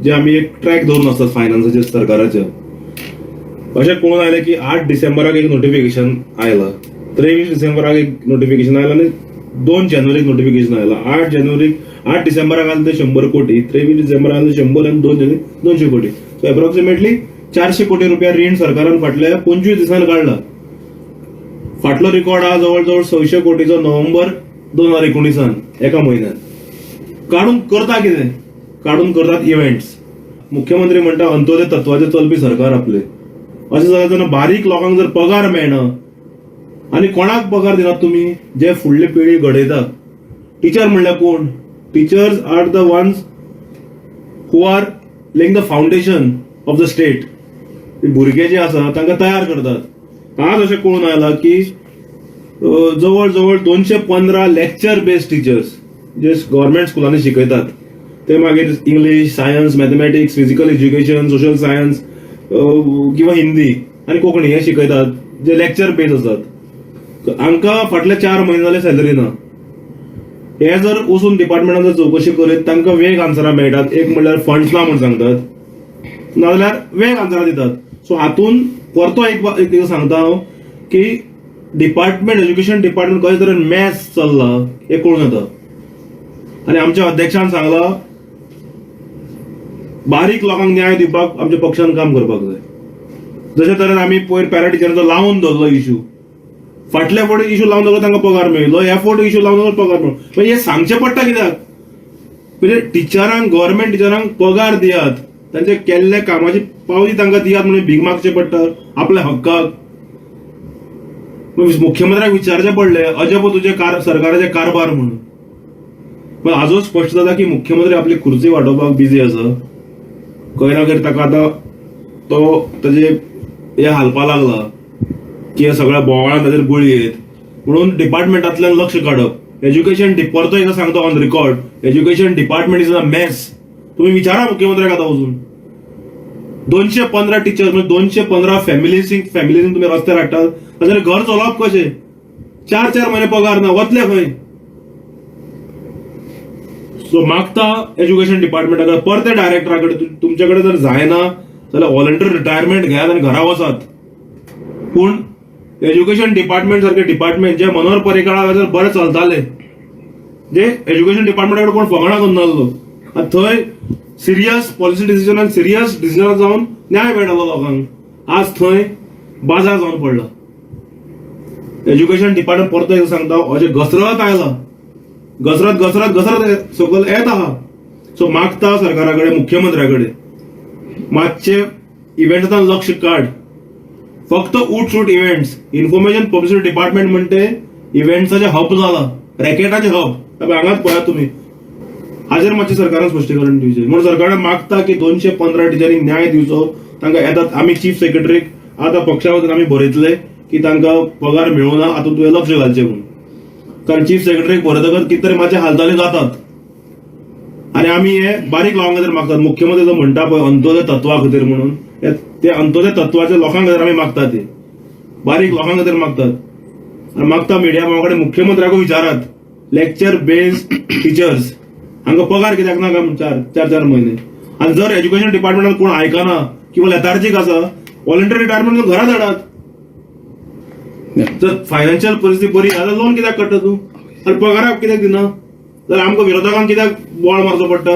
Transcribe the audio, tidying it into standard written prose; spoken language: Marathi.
जे आम्ही एक ट्रॅक धरून असतात फायनान्साचे सरकाराचे, अशें कळून आयलें की 8 डिसेंबराक एक नोटिफिकेशन आयलां, 23 डिसेंबराक एक नोटिफिकेशन आयलां आणि 2 जानेवारीक नोटिफिकेशन आयलां. 8 डिसेंबराक आयलें ते 100 कोटी, 23 डिसेंबराक आयलें 100 आणि 2 जानेवारी 200 कोटी. सो अप्रॉक्सिमेटली 400 कोटी रुपया रीण सरकारान फाटल्या 25 दिसांनी काढला. फाटलो रिकॉर्ड हा जवळ 600 कोटीचो नोव्हेंबर 2019 एका म्हयन्यात. काढून करता कितें? काढून करतात इव्हेंट्स. मुख्यमंत्री म्हणटा अंत्योदय तत्वाचे चलपी सरकार आपले. अशें जाल्यार तेन्ना बारीक लोकांक जर पगार मेळना आनी कोणाक पगार दिनात तुम्ही? जे फुडली पिढी घडयतात. टीचर म्हणल्यार कोण? Teachers are the ones who are laying the foundation of the state. भुरगे जे आसा तांकां तयार करतात. आज अशें कळून आयलां की जवळ 215 लेक्चर बेस्ड टीचर्स जे गव्हर्नमेंट स्कुलांनी शिकयतात, ते मागीर English, science, mathematics, physical education, social science किंवा हिंदी आणि कोंकणी हे शिकयतात, जे लेक्चर बेस्ड आसात. हांकां फाटले 4 म्हयने जाले सॅलरी ना. हे जर वचून डिपार्टमेंटान जर चौकशी करीत तांकां वेग आन्सरां मेळटात. एक म्हणल्यार फंड्स ना म्हूण सांगतात, नाजाल्यार वेग आन्सरां दितात. सो हातून परतो एक सांगता हांव की डिपार्टमेंट, एज्युकेशन डिपार्टमेंट कशे तरेन मॅस चल्ला हे कळून येता. आणि आमच्या अध्यक्षान सांगला बारीक लोकांक न्याय दिवपाक आमच्या पक्षान काम करपाक जाय. जशे तरेन आमी पयर पॅरा टिचरांचो लावन दवरलो इश्यू, फाटल्या फावटी इश्यू लावन दवरलो तांकां पगार मेळिल्लो, ह्या फावटी इश्यू लावन दवरलो पगार मेळ्ळो. म्हणजे हे सांगचें पडटा कित्याक? म्हणजे टिचरांक, गव्हर्नमेंट टिचरांक पगार दियात, तांचे केल्ल्या कामाची पावती तांकां दियात म्हणून भीक मागचें पडटा आपल्या हक्काक. मुख्यमंत्र्याक विचारचें पडलें अजब तुजे सरकाराचे कारभार म्हणून. पण आजूच स्पश्ट जाता की मुख्यमंत्री आपली खुर्ची वाडोवपाक बिझी आसा. खंय ना खंय ताका आतां तो ताजे हे हालपा लागला की सगळ्या बोवाळान ताजेर गुळी येत म्हणून डिपार्टमेंटांतल्यान लक्ष काडप. एज्युकेशन परतो एकदा सांगता on record, education department is a mess. तुम्ही विचारा मुख्यमंत्र्याक आतां वचून. 215 टीचर्स म्हणजे 215 फॅमिलीज तुम्ही रस्त्यार हाडटात, ताजेर घर चलोवप कशें? 4 महिने पगार ना, वतले खंय? सो मागता एज्युकेशन डिपार्टमेंटाकडे, परते डायरेक्टराकडे, तुमच्याकडे जर जायना जाल्यार व्हॉलंटरी रिटायरमेंट घेयात आणि घरा वचात. पूण एज्युकेशन डिपार्टमेंट सारखे डिपार्टमेंट जे मनोहर पर्रीकाराक बरे चलताले, जे एज्युकेशन डिपार्टमेंटाकडे कोण फकाणां करनासलो, आनी थंय सिरियस पॉलिसी डिसिजनान सिरियस डिसिजनाक जावन न्याय मेळटालो लोकांक. आज थंय बाजार जावन पडला. एज्युकेशन डिपार्टमेंट परतो एक सांगता अशें घसरत आयला, घसरत सकयल येत आहा. सो मागता सरकाराकडे, मुख्यमंत्र्याकडे मातशे इव्हेंटांत लक्ष काड. फक्त उठसूट इव्हेंट्स. इन्फॉर्मेशन पब्लिसिटी डिपार्टमेंट म्हणते इव्हेंट्साचे हब जाला, रॅकेटाचे हब. हांगाच पळयात तुम्ही. हाजेर मातशें सरकारान स्पश्टीकरण दिवचें म्हणून सरकारान मागता की 215 टिचरींक न्याय दिवचो. तांकां येतात. आमी चीफ सेक्रेटरीक आतां पक्षा वतीन आमी बरयतले की तांकां पगार मेळूना, आतां तुवें लक्ष घालचें म्हणून. कारण चीफ सेक्रेटरीक बरयतकच कितें तरी मातशें हालचाली जातात आनी आमी हे बारीक लोकांक खातीर मागतात. मुख्यमंत्री जो म्हणटा पळय अंत्योदय तत्वा खातीर म्हणून, ते अंत्योदय तत्वाच्या लोकांक खातीर आमी मागतात. ते बारीक लोकांक खातीर मागतात. आनी मागता मिडिया कडेन मुख्यमंत्र्याक विचारात, लेक्चर बेस्ड टीचर्स हांकां पगार कित्याक नाका म्हणून 4 महिने. आनी जर एज्युकेशन डिपार्टमेंटान कोण आयकना किंवा लेथार्जीक आसा, व्हॉलंटरी रिटायरमेंट घरा धाडात. जर फायनान्शियल परिस्थिती बरी आसा जाल्यार लोन कित्याक काडटा तूं? आनी पगाराक कित्याक दिना? जाल्यार आमकां विरोधकांक कित्याक बोवाळ मारचो पडटा?